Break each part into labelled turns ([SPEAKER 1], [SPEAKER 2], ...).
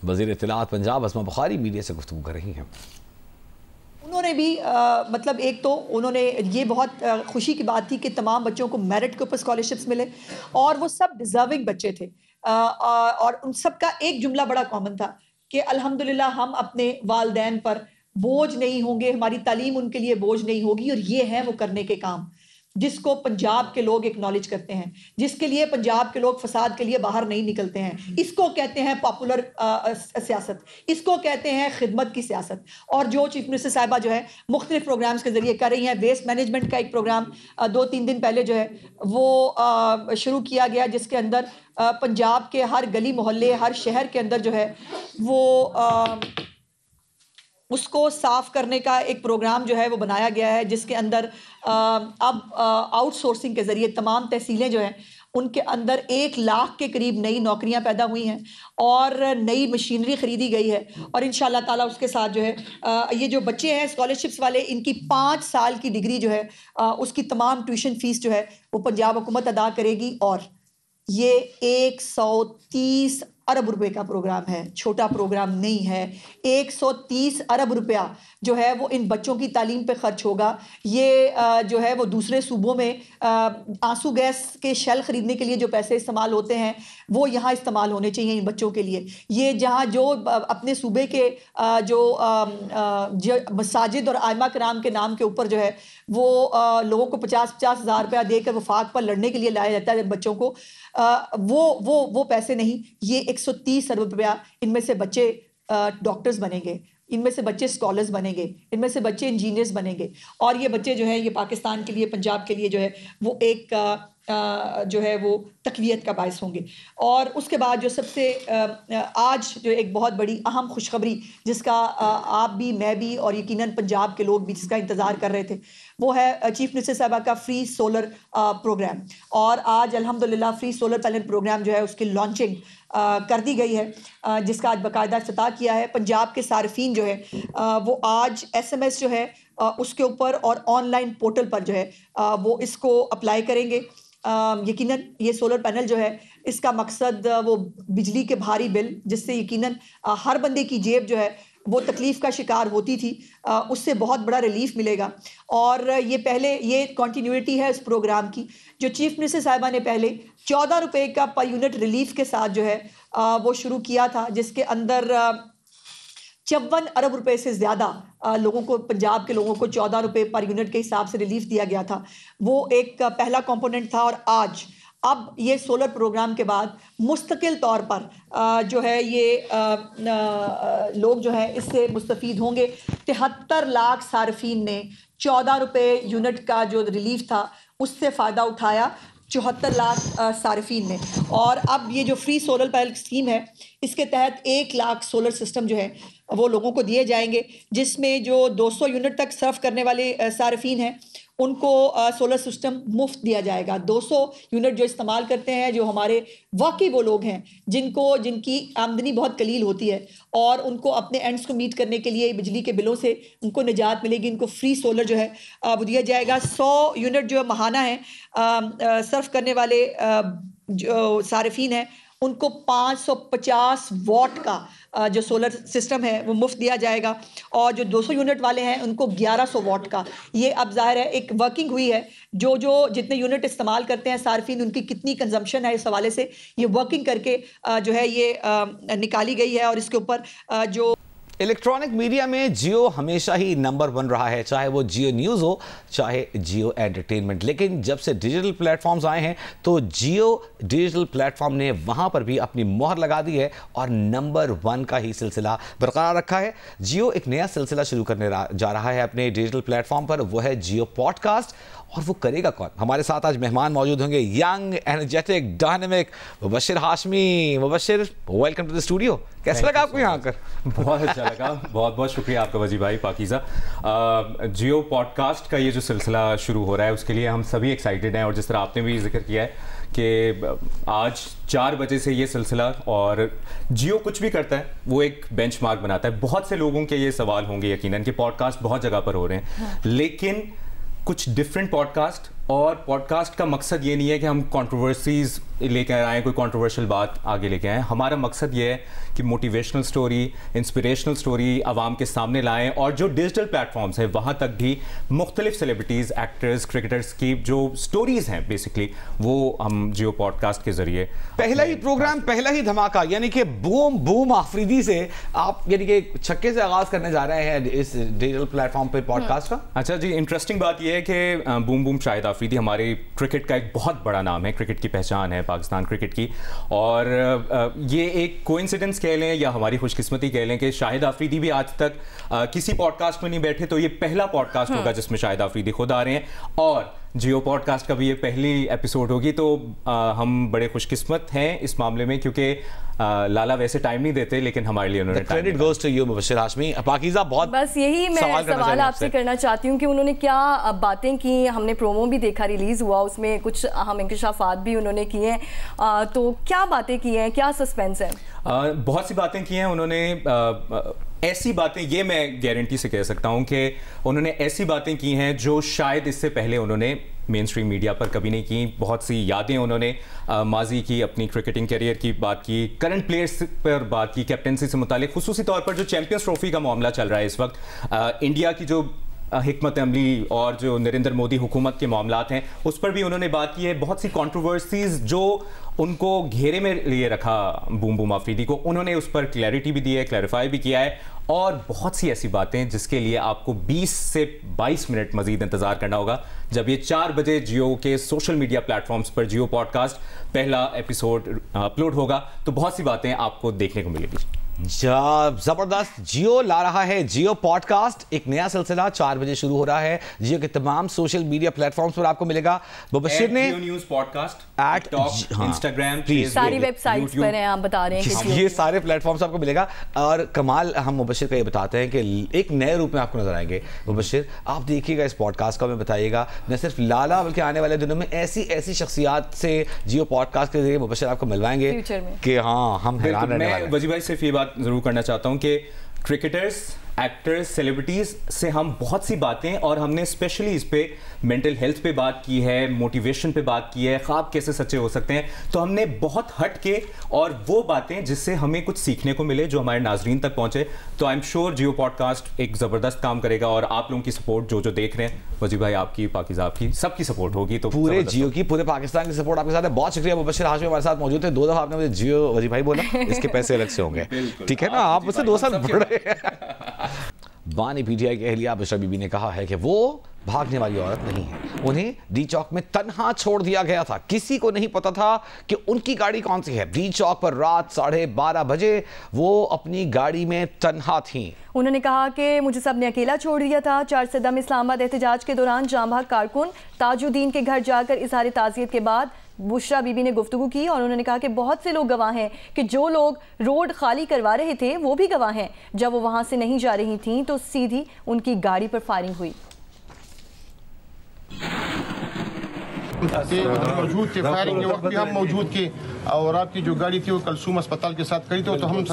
[SPEAKER 1] وزیر اطلاعات پنجاب اسما بخاری میڈیا سے گفتگو کر رہی ہیں.
[SPEAKER 2] انہوں نے بھی مطلب ایک تو انہوں نے یہ بہت خوشی کی بات تھی کہ تمام بچوں کو میرٹ کے اوپر اسکالرشپس ملے اور وہ سب ڈیزرونگ بچے تھے اور ان سب کا ایک جملہ بڑا کامن تھا کہ الحمدللہ ہم اپنے والدین پر بوجھ نہیں ہوں گے, ہماری تعلیم ان کے لیے بوجھ نہیں ہوگی, اور یہ ہے وہ کرنے کے کام جس کو پنجاب کے لوگ اکنالج کرتے ہیں, جس کے لیے پنجاب کے لوگ فساد کے لیے باہر نہیں نکلتے ہیں. اس کو کہتے ہیں پاپولر سیاست, اس کو کہتے ہیں خدمت کی سیاست. اور جو چیف منسٹر صاحبہ جو ہے مختلف پروگرامز کے ذریعے کر رہی ہیں, ویسٹ مینجمنٹ کا ایک پروگرام 2-3 دن پہلے جو ہے وہ شروع کیا گیا, جس کے اندر پنجاب کے ہر گلی محلے, ہر شہر کے اندر جو ہے وہ اس کو صاف کرنے کا ایک پروگرام جو ہے وہ بنایا گیا ہے, جس کے اندر اب آؤٹ سورسنگ کے ذریعے تمام تحصیلیں جو ہیں ان کے اندر 1 لاکھ کے قریب نئی نوکریاں پیدا ہوئی ہیں اور نئی مشینری خریدی گئی ہے. اور انشاءاللہ تعالیٰ اس کے ساتھ جو ہے یہ جو بچے ہیں اسکالرشپس والے, ان کی 5 سال کی ڈگری جو ہے اس کی تمام ٹیوشن فیس جو ہے وہ پنجاب حکومت ادا کرے گی. اور یہ 130 ارب روپے کا پروگرام ہے, چھوٹا پروگرام نہیں ہے. 130 ارب روپیہ جو ہے وہ ان بچوں کی تعلیم پہ خرچ ہوگا. یہ جو ہے وہ دوسرے صوبوں میں آنسو گیس کے شیل خریدنے کے لیے جو پیسے استعمال ہوتے ہیں وہ یہاں استعمال ہونے چاہیے ان بچوں کے لیے. یہ جہاں جو اپنے صوبے کے جو مساجد اور ائمہ کرام کے نام کے اوپر جو ہے وہ لوگوں کو 50-50 ہزار روپیہ دے کر وفاق پر لڑنے کے لیے لایا جاتا ہے بچوں کو, وہ پیسے نہیں. یہ 130 ارب روپیہ, ان میں سے بچے ڈاکٹرز بنیں گے, ان میں سے بچے اسکالرز بنیں گے, ان میں سے بچے انجینئرز بنیں گے, اور یہ بچے جو ہیں یہ پاکستان کے لیے, پنجاب کے لیے جو ہے وہ ایک جو ہے وہ تقویت کا باعث ہوں گے. اور اس کے بعد جو سب سے آج جو ایک بہت بڑی اہم خوشخبری جس کا آپ بھی, میں بھی, اور یقیناً پنجاب کے لوگ بھی جس کا انتظار کر رہے تھے, وہ ہے چیف منسٹر صاحبہ کا فری سولر پروگرام. اور آج الحمدللہ فری سولر پینل پروگرام جو ہے اس کی لانچنگ کر دی گئی ہے, جس کا آج باقاعدہ افتتاح کیا ہے. پنجاب کے صارفین جو ہے وہ آج SMS جو ہے اس کے اوپر اور آن لائن پورٹل پر جو ہے وہ اس کو اپلائی کریں گے. یقیناً یہ سولر پینل جو ہے اس کا مقصد وہ بجلی کے بھاری بل, جس سے یقیناً ہر بندے کی جیب جو ہے وہ تکلیف کا شکار ہوتی تھی, اس سے بہت بڑا ریلیف ملے گا. اور یہ پہلے یہ کنٹینیوٹی ہے اس پروگرام کی جو چیف منسٹر صاحبہ نے پہلے 14 روپے کا پر یونٹ ریلیف کے ساتھ جو ہے وہ شروع کیا تھا, جس کے اندر 54 ارب روپے سے زیادہ لوگوں کو, پنجاب کے لوگوں کو 14 روپے پر یونٹ کے حساب سے ریلیف دیا گیا تھا. وہ ایک پہلا کمپوننٹ تھا. اور آج اب یہ سولر پروگرام کے بعد مستقل طور پر جو ہے یہ لوگ جو ہیں اس سے مستفید ہوں گے. 73 لاکھ صارفین نے 14 روپے یونٹ کا جو ریلیف تھا اس سے فائدہ اٹھایا, 74 لاکھ صارفین نے. اور اب یہ جو فری سولر پینل اسکیم ہے اس کے تحت 1 لاکھ سولر سسٹم جو ہے وہ لوگوں کو دیے جائیں گے, جس میں جو 200 یونٹ تک صرف کرنے والے صارفین ہیں ان کو سولر سسٹم مفت دیا جائے گا. 200 یونٹ جو استعمال کرتے ہیں, جو ہمارے واقعی وہ لوگ ہیں جن کی آمدنی بہت قلیل ہوتی ہے اور ان کو اپنے اینڈز کو میٹ کرنے کے لیے بجلی کے بلوں سے ان کو نجات ملے گی, ان کو فری سولر جو ہے وہ دیا جائے گا. 100 یونٹ جو ماہانہ ہیں صرف کرنے والے جو صارفین ہیں ان کو 550 واٹ کا جو سولر سسٹم ہے وہ مفت دیا جائے گا, اور جو 200 یونٹ والے ہیں ان کو 1100 واٹ کا. یہ اب ظاہر ہے ایک ورکنگ ہوئی ہے, جو جتنے یونٹ استعمال کرتے ہیں صارفین ان کی کتنی کنزمپشن ہے, اس حوالے سے یہ ورکنگ کر کے جو ہے یہ نکالی گئی ہے. اور اس کے اوپر جو
[SPEAKER 1] الیکٹرانک میڈیا میں جیو ہمیشہ ہی نمبر 1 رہا ہے, چاہے وہ جیو نیوز ہو چاہے جیو انٹرٹینمنٹ. لیکن جب سے ڈیجیٹل پلیٹ فارمز آئے ہیں تو جیو ڈیجیٹل پلیٹ فارم نے وہاں پر بھی اپنی مہر لگا دی ہے اور نمبر 1 کا ہی سلسلہ برقرار رکھا ہے. جیو ایک نیا سلسلہ شروع کرنے جا رہا ہے اپنے ڈیجیٹل پلیٹ فارم پر, وہ ہے جیو پوڈ کاسٹ. اور وہ کرے گا کون؟ ہمارے ساتھ آج مہمان موجود ہوں گے, young energetic dynamic Mubashir Hashmi. Mubashir, welcome to the studio. کیسا لگا آپ کو یہاں کر؟
[SPEAKER 3] بہت اچھا لگا, بہت بہت شکریہ آپ کا وزیر بھائی پاکیزہ. جیو پوڈ کاسٹ کا یہ جو سلسلہ شروع ہو رہا ہے اس کے لیے ہم سبھی ایکسائٹیڈ ہیں, اور جس طرح آپ نے بھی ذکر کیا ہے کہ آج 4 بجے سے یہ سلسلہ, اور جیو کچھ بھی کرتا ہے وہ ایک بینچ مارک بناتا ہے. بہت سے لوگوں کے یہ سوال ہوں گے یقیناً کہ پوڈ کاسٹ بہت جگہ پر ہو رہے ہیں, لیکن کچھ ڈفرینٹ پوڈ کاسٹ اور پوڈ کاسٹ کا مقصد یہ نہیں ہے کہ ہم کنٹروورسیز لے کے آئیں, کوئی کنٹروورشل بات آگے لے کے آئیں. ہمارا مقصد یہ ہے کہ موٹیویشنل سٹوری, انسپریشنل سٹوری عوام کے سامنے لائیں, اور جو ڈیجیٹل پلیٹ فارمز ہیں وہاں تک بھی مختلف سیلیبریٹیز, ایکٹرز, کرکٹرز کی جو سٹوریز ہیں بیسکلی وہ ہم جیو پوڈ کاسٹ کے ذریعے.
[SPEAKER 1] پہلا ہی پروگرام, پہلا ہی دھماکہ, یعنی کہ بوم بوم آفریدی سے آپ یعنی کہ چھکے سے آغاز کرنے جا رہے ہیں اس ڈیجیٹل پلیٹ فارم پہ پوڈ کاسٹ کا.
[SPEAKER 3] اچھا جی, انٹرسٹنگ بات یہ ہے کہ بوم بوم شاہد آفریدی ہمارے کرکٹ کا ایک بہت بڑا نام ہے, کرکٹ کی پہچان ہے پاکستان کرکٹ کی, اور یہ ایک کوئنسیڈنس کہہ لیں یا ہماری خوش قسمتی کہہ لیں کہ شاہد آفریدی بھی آج تک کسی پوڈ کاسٹ میں نہیں بیٹھے, تو یہ پہلا پوڈ کاسٹ ہوگا جس میں شاہد آفریدی خود آ رہے ہیں, اور جیو پوڈ کاسٹ کا بھی یہ پہلی ایپیسوڈ ہوگی. تو ہم بڑے خوش قسمت ہیں اس معاملے میں, کیونکہ لالا ویسے ٹائم نہیں دیتے لیکن ہمارے لیے انہوں نے
[SPEAKER 1] کریڈٹ گوز ٹو یو مبشر ہاشمی. پاکیزہ بہت
[SPEAKER 4] بس یہی میں سوال آپ سے کرنا چاہتی ہوں کہ انہوں نے کیا باتیں کی, ہم نے پرومو بھی دیکھا ریلیز ہوا, اس میں کچھ اہم انکشافات بھی انہوں نے کیے ہیں, تو کیا باتیں کی ہیں, کیا سسپینس ہے؟
[SPEAKER 3] بہت سی باتیں کی ہیں انہوں نے, ایسی باتیں, یہ میں گارنٹی سے کہہ سکتا ہوں کہ انہوں نے ایسی باتیں کی ہیں جو شاید اس سے پہلے انہوں نے مین اسٹریم میڈیا پر کبھی نہیں کی. بہت سی یادیں انہوں نے ماضی کی, اپنی کرکٹنگ کیریئر کی بات کی, کرنٹ پلیئرز پر بات کی, کیپٹنسی سے متعلق, خصوصی طور پر جو چیمپئنز ٹرافی کا معاملہ چل رہا ہے اس وقت, انڈیا کی جو حکمت عملی اور جو نریندر مودی حکومت کے معاملات ہیں اس پر بھی انہوں نے بات کی ہے. بہت سی کنٹروورسیز جو ان کو گھیرے میں لیے رکھا بوم بوم آفریدی کو, انہوں نے اس پر کلیئرٹی بھی دی ہے, کلیریفائی بھی کیا ہے, اور بہت سی ایسی باتیں جس کے لیے آپ کو 20 سے 22 منٹ مزید انتظار کرنا ہوگا جب یہ 4 بجے جیو کے سوشل میڈیا پلیٹ فارمز پر جیو پوڈ کاسٹ پہلا ایپیسوڈ اپلوڈ ہوگا. تو بہت سی باتیں آپ کو دیکھنے کو ملے گی.
[SPEAKER 1] زبردست. جیو لا رہا ہے جیو پوڈ کاسٹ, ایک نیا سلسلہ 4 بجے شروع ہو رہا ہے. جیو کے تمام سوشل میڈیا پلیٹ فارمز پر آپ کو ملے گا. مبشر نے
[SPEAKER 3] جیو نیوز پوڈ کاسٹ, ٹک ٹاک, انسٹاگرام,
[SPEAKER 4] ساری ویب سائٹس پر ہیں, آپ بتا رہے ہیں
[SPEAKER 1] یہ سارے پلیٹ فارمز آپ کو ملے گا. اور کمال ہم مبشر کا یہ بتاتے ہیں کہ ایک نئے روپ میں آپ کو نظر آئیں گے. مبشر آپ دیکھیے گا اس پوڈ کاسٹ کا, ہمیں بتائیے گا نہ صرف لالا بلکہ آنے والے دنوں میں ایسی شخصیات سے جیو پوڈ کاسٹ کے ذریعے مبشر آپ کو ملوائیں گے کہ ہاں ہم حیران رہنے والے ہیں.
[SPEAKER 3] وجی بھائی صرف یہ بات ضرور کرنا چاہتا ہوں کہ کرکٹرز, ایکٹرز, سیلیبریٹیز سے ہم بہت سی باتیں, اور ہم نے اسپیشلی اس پہ مینٹل ہیلتھ پہ بات کی ہے, موٹیویشن پہ بات کی ہے, خواب کیسے سچے ہو سکتے ہیں, تو ہم نے بہت ہٹ کے اور وہ باتیں جس سے ہمیں کچھ سیکھنے کو ملے جو ہمارے ناظرین تک پہنچے. تو I am sure Geo podcast ایک زبردست کام کرے گا, اور آپ لوگوں کی سپورٹ جو دیکھ رہے ہیں, وجی بھائی آپ کی, پاکیزہ آپ کی, سب کی سپورٹ ہوگی. تو
[SPEAKER 1] پورے جیو کی, پورے پاکستان کی سپورٹ آپ کے ساتھ ہے. بہت شکریہ. مبشر ہاشمی ہمارے ساتھ موجود تھے. 2 دفعہ آپ نے مجھے جیو وجی بھائی بولا, اس کے پیسے الگ سے ہوں گے, ٹھیک ہے نا, آپ مجھ سے 2 سال بڑے ہیں. بانی پی ٹی آئی کی اہلیہ بشرا بی بی نے کہا ہے کہ وہ بھاگنے والی عورت نہیں ہے. انہیں ڈی چوک میں تنہا چھوڑ دیا گیا تھا, کسی کو نہیں پتا تھا کہ ان کی گاڑی کون سی ہے. ڈی چوک پر رات 12:30 بجے وہ اپنی گاڑی میں تنہا تھیں.
[SPEAKER 4] انہوں نے کہا کہ مجھے سب نے اکیلا چھوڑ دیا تھا. 4 صدم اسلام آباد احتجاج کے دوران جاں بحق کارکن تاج الدین کے گھر جا کر اظہار تعزیت کے بعد بشرا بی بی نے گفتگو کی, اور انہوں نے کہا کہ بہت سے لوگ گواہ ہیں کہ جو لوگ روڈ خالی کروا رہے تھے وہ بھی گواہ ہیں. جب وہ وہاں سے نہیں جا رہی تھیں تو سیدھی ان کی گاڑی پر فائرنگ ہوئی.
[SPEAKER 5] موجود تھے, فائرنگ کے وقت بھی ہم موجود تھے, اور آپ کی جو گاڑی تھی وہ کلثوم اسپتال کے ساتھ کھڑی تھی, تو ہم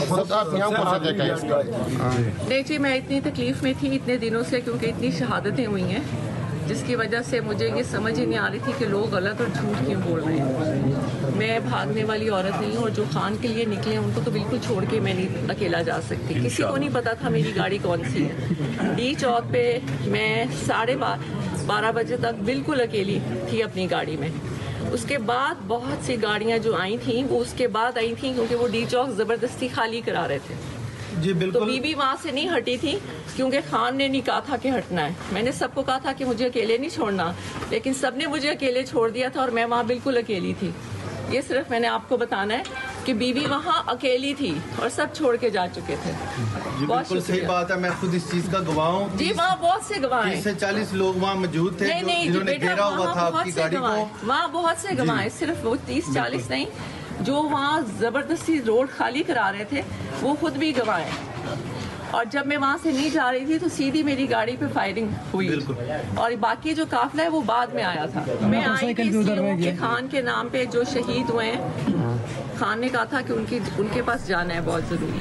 [SPEAKER 5] خود آپ یہاں پر سے دیکھا ہے.
[SPEAKER 6] نہیں جی, میں اتنی تکلیف میں تھی اتنے دنوں سے, کیونکہ اتنی شہادتیں ہوئی ہیں جس کی وجہ سے مجھے یہ سمجھ ہی نہیں آ رہی تھی کہ لوگ غلط اور جھوٹ کیوں بول رہے ہیں. میں بھاگنے والی عورت نہیں ہوں, اور جو خان کے لیے نکلے ہیں ان کو تو بالکل چھوڑ کے میں نہیں اکیلا جا سکتی. کسی کو نہیں پتا تھا میری گاڑی کون سی ہے. ڈی چوک پہ میں 12:30 بجے تک بالکل اکیلی تھی اپنی گاڑی میں. اس کے بعد بہت سی گاڑیاں جو آئی تھیں وہ اس کے بعد آئی تھیں, کیونکہ وہ ڈی چوک زبردستی خالی کرا رہے تھے.
[SPEAKER 7] جی بالکل.
[SPEAKER 6] تو بی بی وہاں سے نہیں ہٹی تھی کیونکہ خان نے نہیں کہا تھا کہ ہٹنا ہے. میں نے سب کو کہا تھا کہ مجھے اکیلے نہیں چھوڑنا, لیکن سب نے مجھے اکیلے چھوڑ دیا تھا, اور میں وہاں بالکل اکیلی تھی. یہ صرف میں نے آپ کو بتانا ہے کہ بی بی وہاں اکیلی تھی اور سب چھوڑ کے جا چکے تھے.
[SPEAKER 7] جی بالکل صحیح بات ہے, میں خود اس چیز کا گواہ ہوں.
[SPEAKER 6] جی وہاں بہت سے گواہ ہیں,
[SPEAKER 7] 30 سے 40 لوگ وہاں موجود تھے جنہوں نے گھیرا ہوا تھا آپ کی گاڑی کو.
[SPEAKER 6] وہاں بہت سے گواہ ہیں, صرف وہ 30-40 نہیں, جو وہاں زبردستی روڈ خالی کرا رہے تھے وہ خود بھی گواہ ہیں. اور جب میں وہاں سے نہیں جا رہی تھی تو سیدھی میری گاڑی پہ فائرنگ ہوئی, اور باقی جو قافلہ ہے وہ بعد میں آیا تھا. میں آئی تھی اس لیے کہ خان کے نام پہ جو شہید ہوئے ہیں, خان نے کہا تھا کہ ان کے پاس جانا ہے بہت ضروری.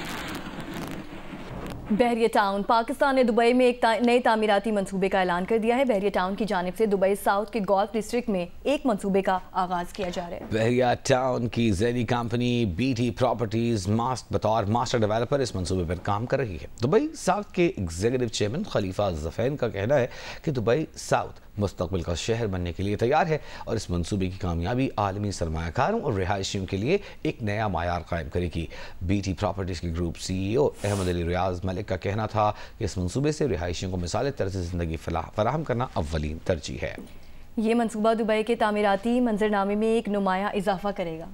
[SPEAKER 4] بحریہ ٹاؤن پاکستان نے دبئی میں ایک نئے تعمیراتی منصوبے کا اعلان کر دیا ہے۔ بحریہ ٹاؤن کی جانب سے دبئی ساؤتھ کے گولف ڈسٹرکٹ میں ایک منصوبے کا آغاز کیا جا رہا ہے۔
[SPEAKER 1] بحریہ ٹاؤن کی ذیلی کمپنی بی ٹی پراپرٹیز بطور ماسٹر ڈیولپر اس منصوبے پر کام کر رہی ہے۔ دبئی ساؤتھ کے ایگزیکٹو چیئرمین خلیفہ زفین کا کہنا ہے کہ دبئی ساؤتھ مستقبل کا شہر بننے کے لیے تیار ہے اور اس منصوبے کی کامیابی عالمی سرمایہ کاروں اور رہائشیوں کے لیے ایک نیا معیار قائم کرے گی۔ بی ٹی پراپرٹیز کی گروپ سی ای او احمد علی ریاض ملک کا کہنا تھا کہ اس منصوبے سے رہائشیوں کو مثالی طرز زندگی فراہم کرنا اولین ترجیح ہے۔
[SPEAKER 4] یہ منصوبہ دبئی کے تعمیراتی منظرنامے میں ایک نمایاں اضافہ کرے گا۔